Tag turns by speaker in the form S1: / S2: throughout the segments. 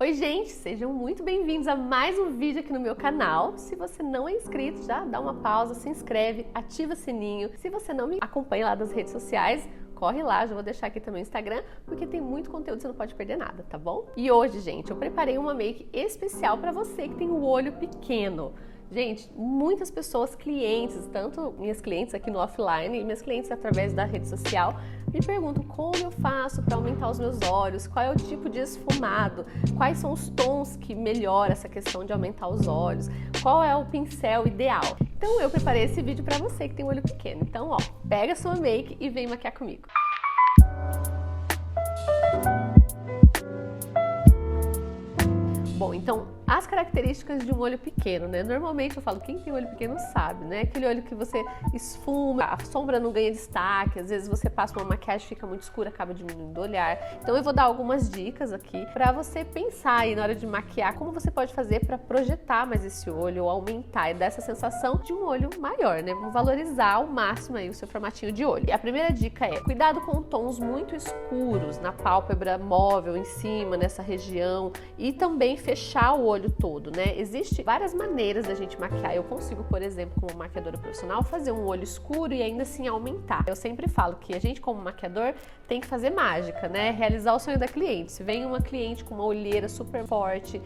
S1: Oi gente, sejam muito bem-vindos a mais um vídeo aqui no meu canal. Se você não é inscrito, já dá uma pausa, se inscreve, ativa o sininho. Se você não me acompanha lá nas redes sociais, corre lá, já vou deixar aqui também o Instagram, porque tem muito conteúdo, você não pode perder nada, tá bom? E hoje, gente, eu preparei uma make especial para você que tem o olho pequeno. Gente, muitas pessoas, clientes, tanto minhas clientes aqui no offline e minhas clientes através da rede social, me perguntam como eu faço para aumentar os meus olhos, qual é o tipo de esfumado, quais são os tons que melhoram essa questão de aumentar os olhos, qual é o pincel ideal. Então eu preparei esse vídeo para você que tem um olho pequeno. Então, ó, pega a sua make e vem maquiar comigo. Bom, então, as características de um olho pequeno, né? Normalmente eu falo, quem tem olho pequeno sabe, né? Aquele olho que você esfuma, a sombra não ganha destaque, às vezes você passa uma maquiagem, fica muito escura, acaba diminuindo o olhar. Então eu vou dar algumas dicas aqui para você pensar aí na hora de maquiar, como você pode fazer para projetar mais esse olho, ou aumentar e dar essa sensação de um olho maior, né? Vamos valorizar ao máximo aí o seu formatinho de olho. E a primeira dica é, cuidado com tons muito escuros na pálpebra móvel, em cima, nessa região, e também fechar o olho todo, né? Existem várias maneiras da gente maquiar. Eu consigo, por exemplo, como maquiadora profissional, fazer um olho escuro e ainda assim aumentar. Eu sempre falo que a gente, como maquiador, tem que fazer mágica, né? Realizar o sonho da cliente. Se vem uma cliente com uma olheira super forte,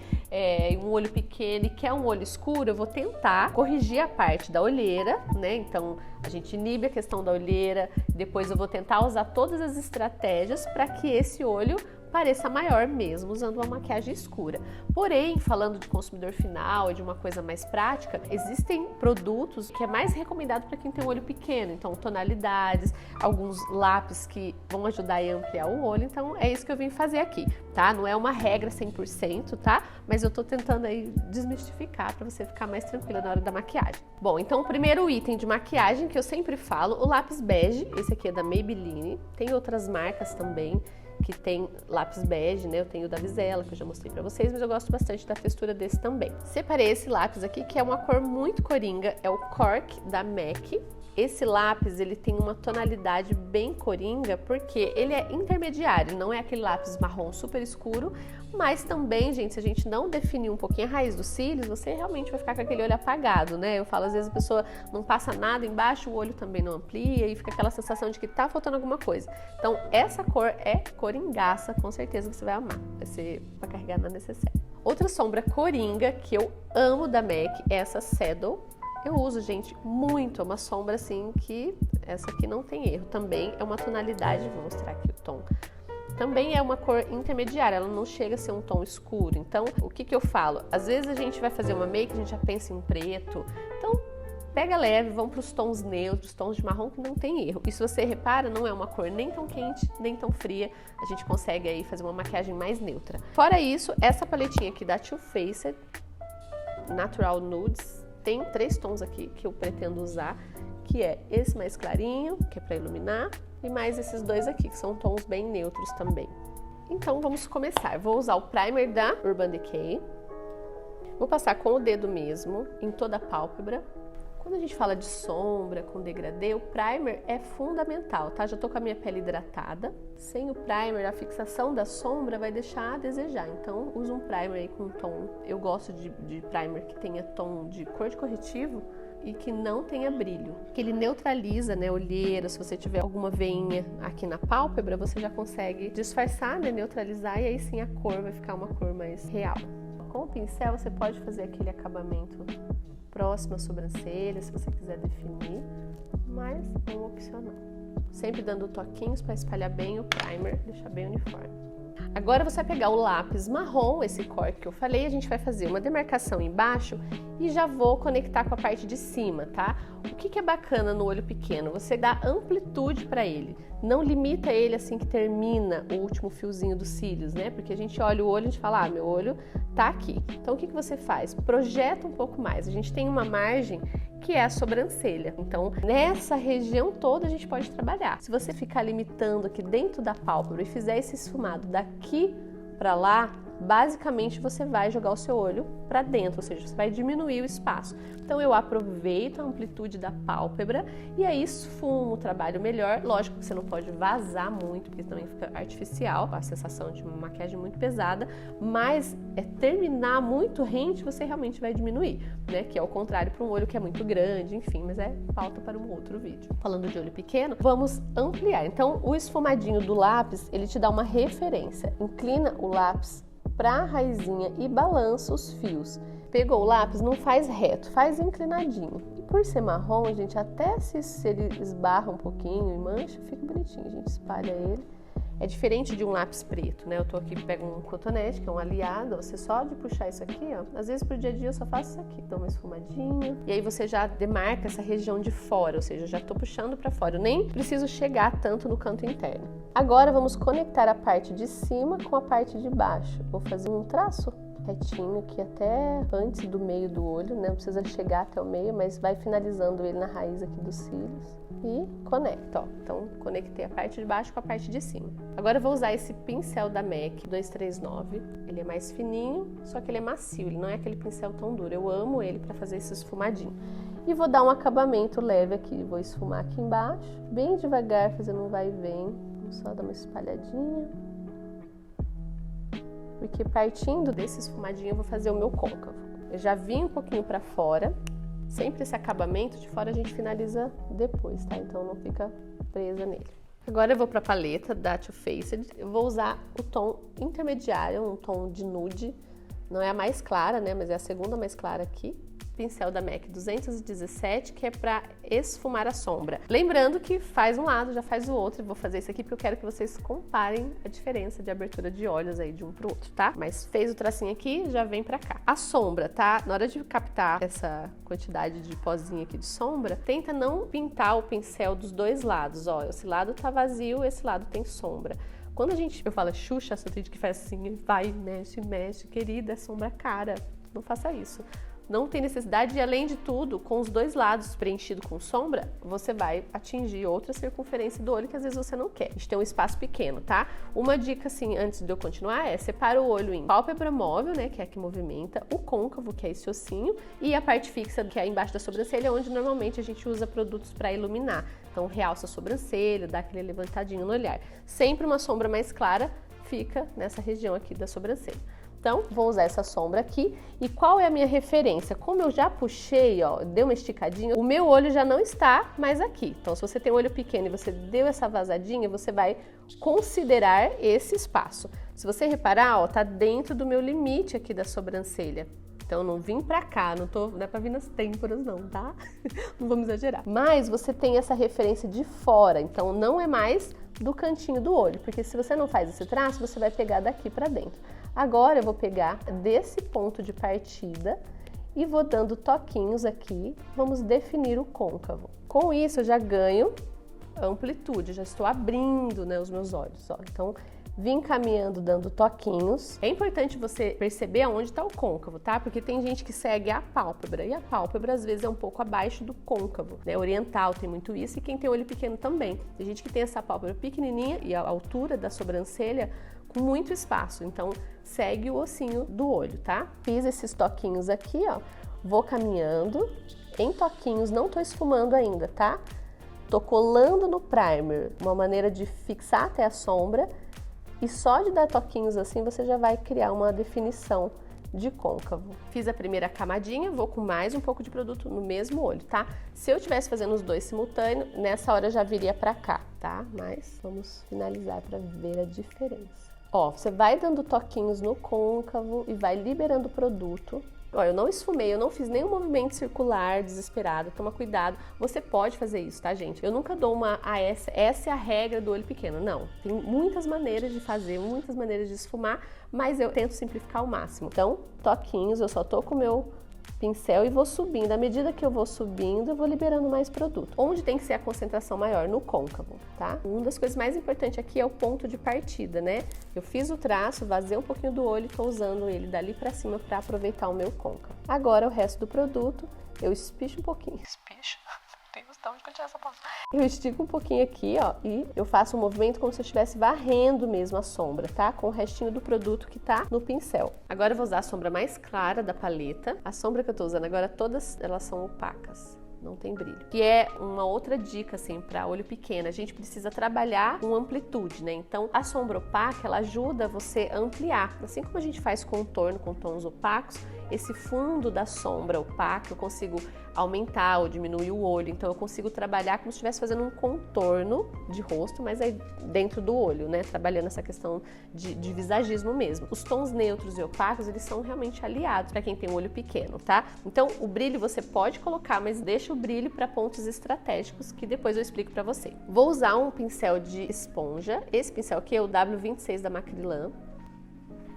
S1: um olho pequeno e quer um olho escuro, eu vou tentar corrigir a parte da olheira, né? Então, a gente inibe a questão da olheira, depois eu vou tentar usar todas as estratégias para que esse olho pareça maior mesmo usando uma maquiagem escura. Porém, falando de consumidor final e de uma coisa mais prática, existem produtos que é mais recomendado para quem tem um olho pequeno, então tonalidades, alguns lápis que vão ajudar a ampliar o olho, então é isso que eu vim fazer aqui, tá? Não é uma regra 100%, tá? Mas eu tô tentando aí desmistificar para você ficar mais tranquila na hora da maquiagem. Bom, então o primeiro item de maquiagem que eu sempre falo, o lápis bege, esse aqui é da Maybelline, tem outras marcas também que tem lápis bege, né? Eu tenho o da Vizela, que eu já mostrei pra vocês, mas eu gosto bastante da textura desse também. Separei esse lápis aqui, que é uma cor muito coringa, é o Cork da MAC. Esse lápis, ele tem uma tonalidade bem coringa, porque ele é intermediário, não é aquele lápis marrom super escuro, mas também, gente, se a gente não definir um pouquinho a raiz dos cílios, você realmente vai ficar com aquele olho apagado, né? Eu falo, às vezes a pessoa não passa nada embaixo, o olho também não amplia e fica aquela sensação de que tá faltando alguma coisa. Então, essa cor é coringaça, com certeza você vai amar, vai ser pra carregar na necessaire. Outra sombra coringa que eu amo da MAC é essa Shadow. Eu uso, gente, muito, é uma sombra assim que essa aqui não tem erro. Também é uma tonalidade, vou mostrar aqui o tom. Também é uma cor intermediária, ela não chega a ser um tom escuro. Então, o que eu falo? Às vezes a gente vai fazer uma make, a gente já pensa em preto. Então, pega leve, vamos para os tons neutros, tons de marrom que não tem erro. E se você repara, não é uma cor nem tão quente, nem tão fria. A gente consegue aí fazer uma maquiagem mais neutra. Fora isso, essa paletinha aqui da Too Faced, Natural Nudes, tem 3 tons aqui que eu pretendo usar, que é esse mais clarinho, que é para iluminar, e mais esses 2 aqui, que são tons bem neutros também. Então vamos começar. Vou usar o primer da Urban Decay. Vou passar com o dedo mesmo, em toda a pálpebra. Quando a gente fala de sombra com degradê, o primer é fundamental, tá? Já tô com a minha pele hidratada. Sem o primer, a fixação da sombra vai deixar a desejar. Então, usa um primer aí com tom. Eu gosto de primer que tenha tom de cor de corretivo e que não tenha brilho. Que ele neutraliza, né, olheira. Se você tiver alguma veinha aqui na pálpebra, você já consegue disfarçar, né, neutralizar, e aí sim a cor vai ficar uma cor mais real. Com o pincel, você pode fazer aquele acabamento próximo à sobrancelha, se você quiser definir, mas é um opcional. Sempre dando toquinhos para espalhar bem o primer, deixar bem uniforme. Agora você vai pegar o lápis marrom, esse cork que eu falei, a gente vai fazer uma demarcação embaixo e já vou conectar com a parte de cima, tá? O que é bacana no olho pequeno? Você dá amplitude para ele, não limita ele assim que termina o último fiozinho dos cílios, né? Porque a gente olha o olho e a gente fala, meu olho tá aqui. Então o que você faz? Projeta um pouco mais. A gente tem uma margem que é a sobrancelha. Então, nessa região toda a gente pode trabalhar. Se você ficar limitando aqui dentro da pálpebra e fizer esse esfumado daqui para lá, basicamente você vai jogar o seu olho para dentro, ou seja, você vai diminuir o espaço. Então eu aproveito a amplitude da pálpebra e aí esfumo, trabalho melhor. Lógico que você não pode vazar muito, porque também fica artificial, a sensação de uma maquiagem muito pesada, mas terminar muito rente você realmente vai diminuir, né? Que é o contrário para um olho que é muito grande, enfim, mas é pauta para um outro vídeo. Falando de olho pequeno, vamos ampliar. Então o esfumadinho do lápis, ele te dá uma referência. Inclina o lápis para a raizinha e balança os fios. Pegou o lápis, não faz reto, faz inclinadinho. E por ser marrom, a gente até se ele esbarra um pouquinho e mancha, fica bonitinho. A gente espalha ele. É diferente de um lápis preto, né? Eu tô aqui, pego um cotonete, que é um aliado, você só de puxar isso aqui, ó. Às vezes pro dia a dia eu só faço isso aqui, dou uma esfumadinha. E aí você já demarca essa região de fora, ou seja, eu já tô puxando para fora. Eu nem preciso chegar tanto no canto interno. Agora vamos conectar a parte de cima com a parte de baixo. Vou fazer um traço retinho aqui até antes do meio do olho, né? Não precisa chegar até o meio, mas vai finalizando ele na raiz aqui dos cílios e conecta, ó. Então, conectei a parte de baixo com a parte de cima. Agora eu vou usar esse pincel da MAC 239. Ele é mais fininho, só que ele é macio, ele não é aquele pincel tão duro. Eu amo ele para fazer esse esfumadinho. E vou dar um acabamento leve aqui, vou esfumar aqui embaixo, bem devagar, fazendo um vai e vem. Vou só dar uma espalhadinha. Porque partindo desse esfumadinho eu vou fazer o meu côncavo. Eu já vim um pouquinho para fora, sempre esse acabamento de fora a gente finaliza depois, tá? Então não fica presa nele. Agora eu vou para a paleta da Too Faced, eu vou usar o tom intermediário, um tom de nude, não é a mais clara, né? Mas é a segunda mais clara aqui. Pincel da MAC 217, que é para esfumar a sombra. Lembrando que faz um lado, já faz o outro. Eu vou fazer isso aqui porque eu quero que vocês comparem a diferença de abertura de olhos aí de um pro outro, tá? Mas fez o tracinho aqui, já vem pra cá. A sombra, tá? Na hora de captar essa quantidade de pozinho aqui de sombra, tenta não pintar o pincel dos dois lados, ó. Esse lado tá vazio, esse lado tem sombra. Quando eu falo Xuxa, essa atriz que faz assim, vai, mexe, querida, é sombra cara. Não faça isso. Não tem necessidade e, além de tudo, com os dois lados preenchidos com sombra, você vai atingir outra circunferência do olho que às vezes você não quer. A gente tem um espaço pequeno, tá? Uma dica, assim, antes de eu continuar, é separa o olho em pálpebra móvel, né, que é a que movimenta, o côncavo, que é esse ossinho, e a parte fixa, que é embaixo da sobrancelha, onde normalmente a gente usa produtos para iluminar. Então, realça a sobrancelha, dá aquele levantadinho no olhar. Sempre uma sombra mais clara fica nessa região aqui da sobrancelha. Então, vou usar essa sombra aqui. E qual é a minha referência? Como eu já puxei, ó, deu uma esticadinha, o meu olho já não está mais aqui. Então, se você tem um olho pequeno e você deu essa vazadinha, você vai considerar esse espaço. Se você reparar, ó, tá dentro do meu limite aqui da sobrancelha. Então, não vim pra cá, não é pra vir nas têmporas não, tá? Não vamos exagerar. Mas você tem essa referência de fora, então não é mais do cantinho do olho, porque se você não faz esse traço, você vai pegar daqui pra dentro. Agora eu vou pegar desse ponto de partida e vou dando toquinhos aqui, vamos definir o côncavo. Com isso eu já ganho amplitude, já estou abrindo, né, os meus olhos, ó. Então, vim caminhando dando toquinhos. É importante você perceber aonde está o côncavo, tá? Porque tem gente que segue a pálpebra e a pálpebra às vezes é um pouco abaixo do côncavo, né? Oriental tem muito isso e quem tem olho pequeno também. Tem gente que tem essa pálpebra pequenininha e a altura da sobrancelha com muito espaço, então segue o ossinho do olho, tá? Fiz esses toquinhos aqui, ó, vou caminhando em toquinhos, não tô esfumando ainda, tá? Tô colando no primer, uma maneira de fixar até a sombra. E só de dar toquinhos assim, você já vai criar uma definição de côncavo. Fiz a primeira camadinha, vou com mais um pouco de produto no mesmo olho, tá? Se eu estivesse fazendo os dois simultâneos, nessa hora eu já viria pra cá, tá? Mas vamos finalizar pra ver a diferença. Ó, você vai dando toquinhos no côncavo e vai liberando o produto. Ó, eu não esfumei, eu não fiz nenhum movimento circular desesperado, toma cuidado. Você pode fazer isso, tá, gente? Eu nunca dou uma essa é a regra do olho pequeno, não. Tem muitas maneiras de fazer, muitas maneiras de esfumar, mas eu tento simplificar ao máximo. Então, toquinhos, eu só tô com o meu pincel e vou subindo. À medida que eu vou subindo, eu vou liberando mais produto. Onde tem que ser a concentração maior? No côncavo, tá? Uma das coisas mais importantes aqui é o ponto de partida, né? Eu fiz o traço, vazei um pouquinho do olho e tô usando ele dali pra cima pra aproveitar o meu côncavo. Agora, o resto do produto, eu espicho um pouquinho. Espicho? Meu Deus.
S2: Então, onde que eu tirei essa pausa?
S1: Eu estico um pouquinho aqui, ó, e eu faço um movimento como se eu estivesse varrendo mesmo a sombra, tá? Com o restinho do produto que tá no pincel. Agora eu vou usar a sombra mais clara da paleta. A sombra que eu tô usando agora, todas elas são opacas. Não tem brilho. Que é uma outra dica, assim, para olho pequeno. A gente precisa trabalhar com amplitude, né? Então, a sombra opaca, ela ajuda você a ampliar. Assim como a gente faz contorno com tons opacos, esse fundo da sombra opaca eu consigo aumentar ou diminuir o olho. Então, eu consigo trabalhar como se estivesse fazendo um contorno de rosto, mas aí dentro do olho, né? Trabalhando essa questão de visagismo mesmo. Os tons neutros e opacos, eles são realmente aliados para quem tem um olho pequeno, tá? Então, o brilho você pode colocar, mas deixa o brilho para pontos estratégicos que depois eu explico para você. Vou usar um pincel de esponja. Esse pincel aqui é o W26 da Macrylan.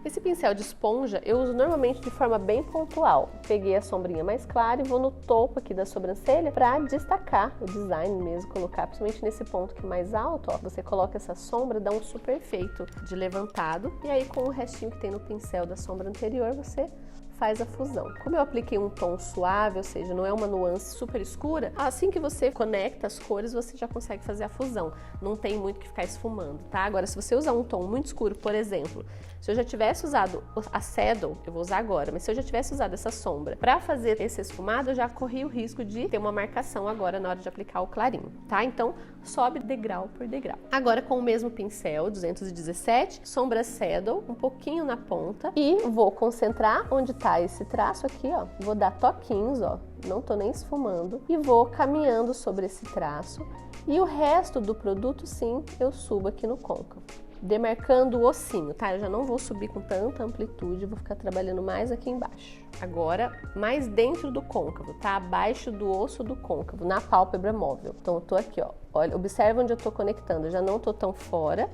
S1: Esse pincel de esponja eu uso normalmente de forma bem pontual. Peguei a sombrinha mais clara e vou no topo aqui da sobrancelha para destacar o design mesmo, colocar principalmente nesse ponto que é mais alto, ó. Você coloca essa sombra, dá um super efeito de levantado e aí com o restinho que tem no pincel da sombra anterior você faz a fusão. Como eu apliquei um tom suave, ou seja, não é uma nuance super escura, assim que você conecta as cores, você já consegue fazer a fusão. Não tem muito que ficar esfumando, tá? Agora, se você usar um tom muito escuro, por exemplo, se eu já tivesse usado a Shadow, eu vou usar agora, mas se eu já tivesse usado essa sombra para fazer esse esfumado, eu já corri o risco de ter uma marcação agora na hora de aplicar o clarinho, tá? Então, sobe degrau por degrau. Agora, com o mesmo pincel, 217, sombra Shadow, um pouquinho na ponta, e vou concentrar onde tá esse traço aqui, ó. Vou dar toquinhos, ó, não tô nem esfumando, e vou caminhando sobre esse traço. E o resto do produto, sim, eu subo aqui no côncavo, demarcando o ossinho, tá? Eu já não vou subir com tanta amplitude, vou ficar trabalhando mais aqui embaixo. Agora, mais dentro do côncavo, tá? Abaixo do osso do côncavo, na pálpebra móvel. Então, eu tô aqui, ó. Olha, observa onde eu tô conectando, eu já não tô tão fora,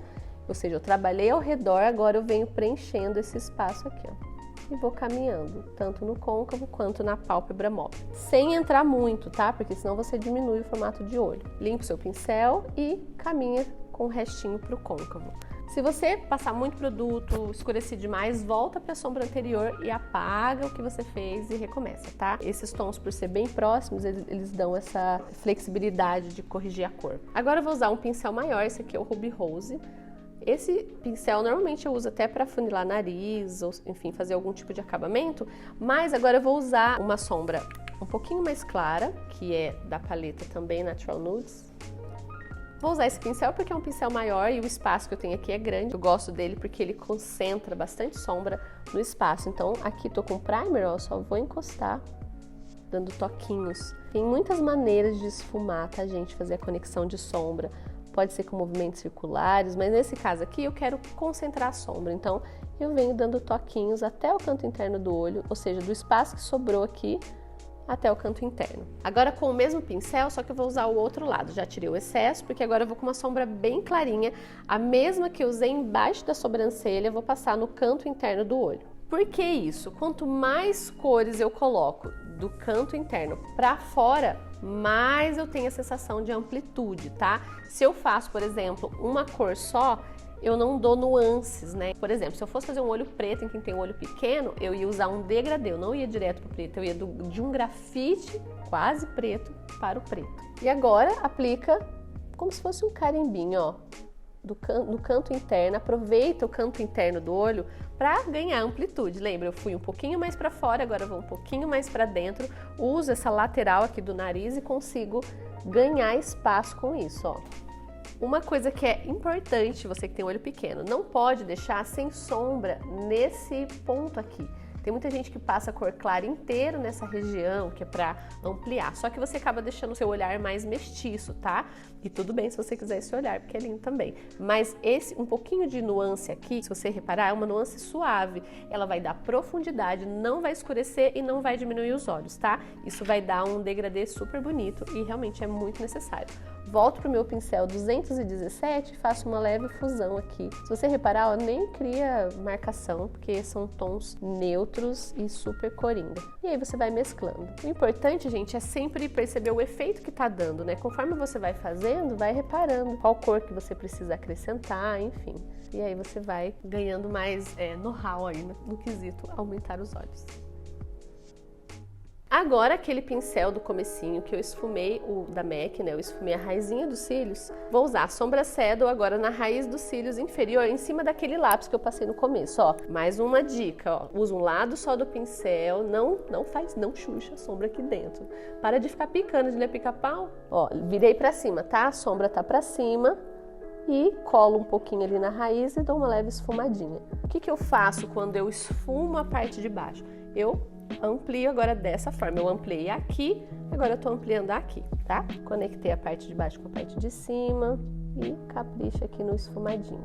S1: ou seja, eu trabalhei ao redor, agora eu venho preenchendo esse espaço aqui, ó. E vou caminhando, tanto no côncavo quanto na pálpebra móvel. Sem entrar muito, tá? Porque senão você diminui o formato de olho. Limpa o seu pincel e caminha com o restinho pro côncavo. Se você passar muito produto, escurecer demais, volta para a sombra anterior e apaga o que você fez e recomeça, tá? Esses tons, por ser bem próximos, eles dão essa flexibilidade de corrigir a cor. Agora eu vou usar um pincel maior, esse aqui é o Ruby Rose. Esse pincel normalmente eu uso até para funilar nariz, ou enfim, fazer algum tipo de acabamento, mas agora eu vou usar uma sombra um pouquinho mais clara, que é da paleta também Natural Nudes. Vou usar esse pincel porque é um pincel maior e o espaço que eu tenho aqui é grande. Eu gosto dele porque ele concentra bastante sombra no espaço. Então aqui tô com primer, ó, só vou encostar, dando toquinhos. Tem muitas maneiras de esfumar, tá, gente? Fazer a conexão de sombra. Pode ser com movimentos circulares, mas nesse caso aqui eu quero concentrar a sombra. Então eu venho dando toquinhos até o canto interno do olho, ou seja, do espaço que sobrou aqui até o canto interno. Agora com o mesmo pincel, só que eu vou usar o outro lado. Já tirei o excesso, porque agora eu vou com uma sombra bem clarinha, a mesma que eu usei embaixo da sobrancelha, eu vou passar no canto interno do olho. Por que isso? Quanto mais cores eu coloco do canto interno para fora, mais eu tenho a sensação de amplitude, tá? Se eu faço, por exemplo, uma cor só, eu não dou nuances, né? Por exemplo, se eu fosse fazer um olho preto em quem tem um olho pequeno, eu ia usar um degradê, eu não ia direto pro preto, eu ia de um grafite quase preto para o preto. E agora aplica como se fosse um carimbinho, ó, no canto interno, aproveita o canto interno do olho para ganhar amplitude. Lembra, eu fui um pouquinho mais para fora, agora eu vou um pouquinho mais para dentro, uso essa lateral aqui do nariz e consigo ganhar espaço com isso, ó. Uma coisa que é importante, você que tem olho pequeno, não pode deixar sem sombra nesse ponto aqui. Tem muita gente que passa a cor clara inteiro nessa região, que é para ampliar. Só que você acaba deixando o seu olhar mais mestiço, tá? E tudo bem se você quiser esse olhar, porque é lindo também. Mas esse um pouquinho de nuance aqui, se você reparar, é uma nuance suave. Ela vai dar profundidade, não vai escurecer e não vai diminuir os olhos, tá? Isso vai dar um degradê super bonito e realmente é muito necessário. Volto pro meu pincel 217 e faço uma leve fusão aqui. Se você reparar, ó, nem cria marcação, porque são tons neutros e super coringa. E aí você vai mesclando. O importante, gente, é sempre perceber o efeito que tá dando, né? Conforme você vai fazendo, vai reparando qual cor que você precisa acrescentar, enfim. E aí você vai ganhando mais know-how aí no quesito aumentar os olhos. Agora aquele pincel do comecinho que eu esfumei, o da MAC, né? Eu esfumei a raizinha dos cílios. Vou usar a sombra Shadow agora na raiz dos cílios inferior, em cima daquele lápis que eu passei no começo, ó. Mais uma dica, ó. Usa um lado só do pincel, não xuxa a sombra aqui dentro. Para de ficar picando, de ler pica-pau. Ó, virei pra cima, tá? A sombra tá pra cima. E colo um pouquinho ali na raiz e dou uma leve esfumadinha. O que eu faço quando eu esfumo a parte de baixo? Eu amplio agora dessa forma. Eu ampliei aqui, agora eu tô ampliando aqui, tá? Conectei a parte de baixo com a parte de cima e capricho aqui no esfumadinho.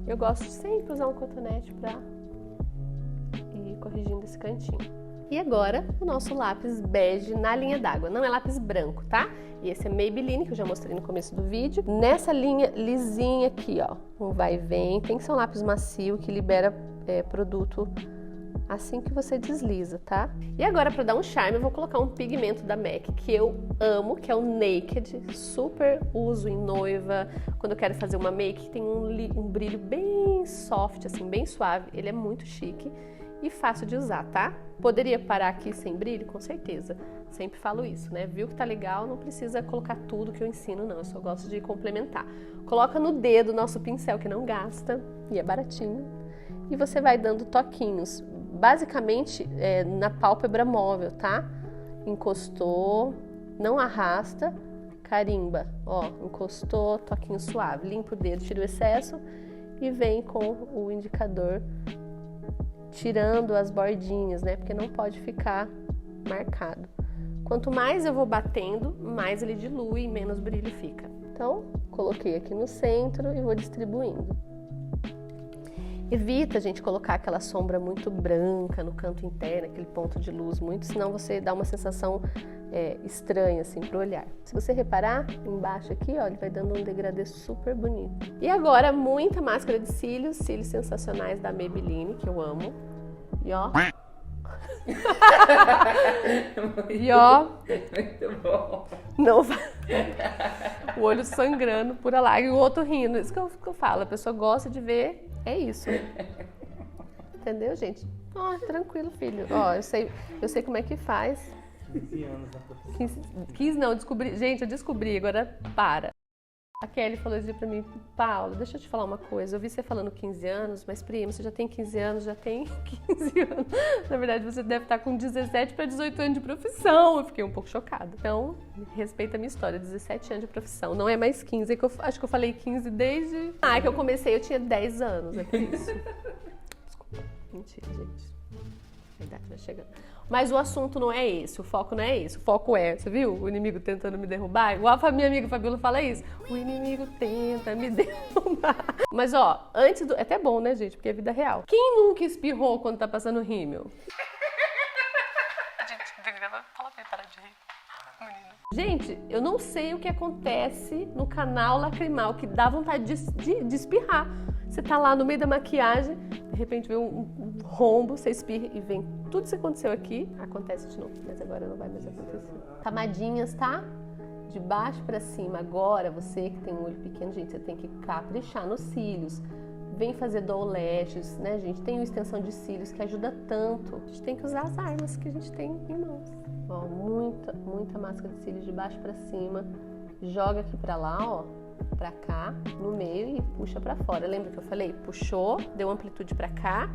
S1: Eu gosto de sempre usar um cotonete pra ir corrigindo esse cantinho. E agora, o nosso lápis bege na linha d'água. Não é lápis branco, tá? E esse é Maybelline, que eu já mostrei no começo do vídeo. Nessa linha lisinha aqui, ó. Um vai e vem. Tem que ser um lápis macio, que libera produto assim que você desliza, tá? E agora, pra dar um charme, eu vou colocar um pigmento da MAC, que eu amo, que é o Naked. Super uso em noiva. Quando eu quero fazer uma make, tem um brilho bem soft, assim, bem suave. Ele é muito chique e fácil de usar, tá? Poderia parar aqui sem brilho? Com certeza. Sempre falo isso, né? Viu que tá legal, não precisa colocar tudo que eu ensino, não. Eu só gosto de complementar. Coloca no dedo o nosso pincel, que não gasta e é baratinho. E você vai dando toquinhos, basicamente na pálpebra móvel, tá? Encostou, não arrasta, carimba. Ó, encostou, toquinho suave. Limpa o dedo, tira o excesso e vem com o indicador tirando as bordinhas, né? Porque não pode ficar marcado. Quanto mais eu vou batendo, mais ele dilui e menos brilho fica. Então, coloquei aqui no centro e vou distribuindo. Evita, gente, colocar aquela sombra muito branca no canto interno, aquele ponto de luz muito, senão você dá uma sensação estranha, assim, pro olhar. Se você reparar, embaixo aqui, ó, ele vai dando um degradê super bonito. E agora, muita máscara de cílios, cílios sensacionais da Maybelline, que eu amo. E ó... E ó...
S2: Muito bom.
S1: Não vai... O olho sangrando, pura lágrima, e o outro rindo. Isso que eu falo, a pessoa gosta de ver, é isso. Entendeu, gente? Ó, tranquilo, filho. Ó, eu sei como é que faz.
S2: 15 anos na profissão.
S1: 15 não, eu descobri, agora para. A Kelly falou assim pra mim, Paula, deixa eu te falar uma coisa, eu vi você falando 15 anos, mas prima, você já tem 15 anos, já tem 15 anos. Na verdade, você deve estar com 17 para 18 anos de profissão. Eu fiquei um pouco chocada. Então, respeita a minha história, 17 anos de profissão, não é mais 15, que acho que eu falei 15 desde... Ah, que eu comecei, eu tinha 10 anos, é por isso. Desculpa, mentira, gente. A idade vai chegando. Mas o assunto não é esse, o foco não é esse. O foco é, você viu? O inimigo tentando me derrubar. Igual a minha amiga Fabiola fala isso. O inimigo tenta me derrubar. Mas ó, antes do... É até bom, né, gente? Porque é vida real. Quem nunca espirrou quando tá passando rímel? Fala pra ele parar de rir. Gente, eu não sei o que acontece no canal lacrimal, que dá vontade de espirrar. Você tá lá no meio da maquiagem, de repente vem um rombo, você espirra e vem tudo isso que aconteceu aqui, acontece de novo, mas agora não vai mais acontecer. Camadinhas, tá? De baixo pra cima. Agora, você que tem um olho pequeno, gente, você tem que caprichar nos cílios. Vem fazer doll lashes, né, gente? Tem uma extensão de cílios que ajuda tanto. A gente tem que usar as armas que a gente tem em mãos. Ó, muita máscara de cílios de baixo pra cima. Joga aqui pra lá, ó. Pra cá, no meio e puxa pra fora. Lembra que eu falei? Puxou, deu amplitude pra cá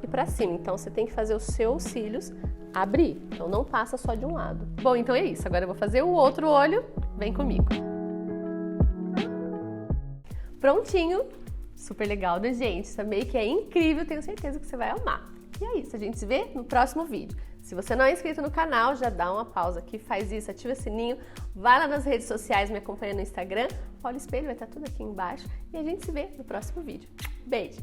S1: e pra cima. Então, você tem que fazer os seus cílios abrir. Então, não passa só de um lado. Bom, então é isso. Agora eu vou fazer o outro olho. Vem comigo. Prontinho. Super legal, né, gente? Essa make é incrível. Tenho certeza que você vai amar. E é isso. A gente se vê no próximo vídeo. Se você não é inscrito no canal, já dá uma pausa aqui, faz isso, ativa o sininho, vai lá nas redes sociais, me acompanha no Instagram, olha o espelho, vai estar tudo aqui embaixo e a gente se vê no próximo vídeo. Beijo!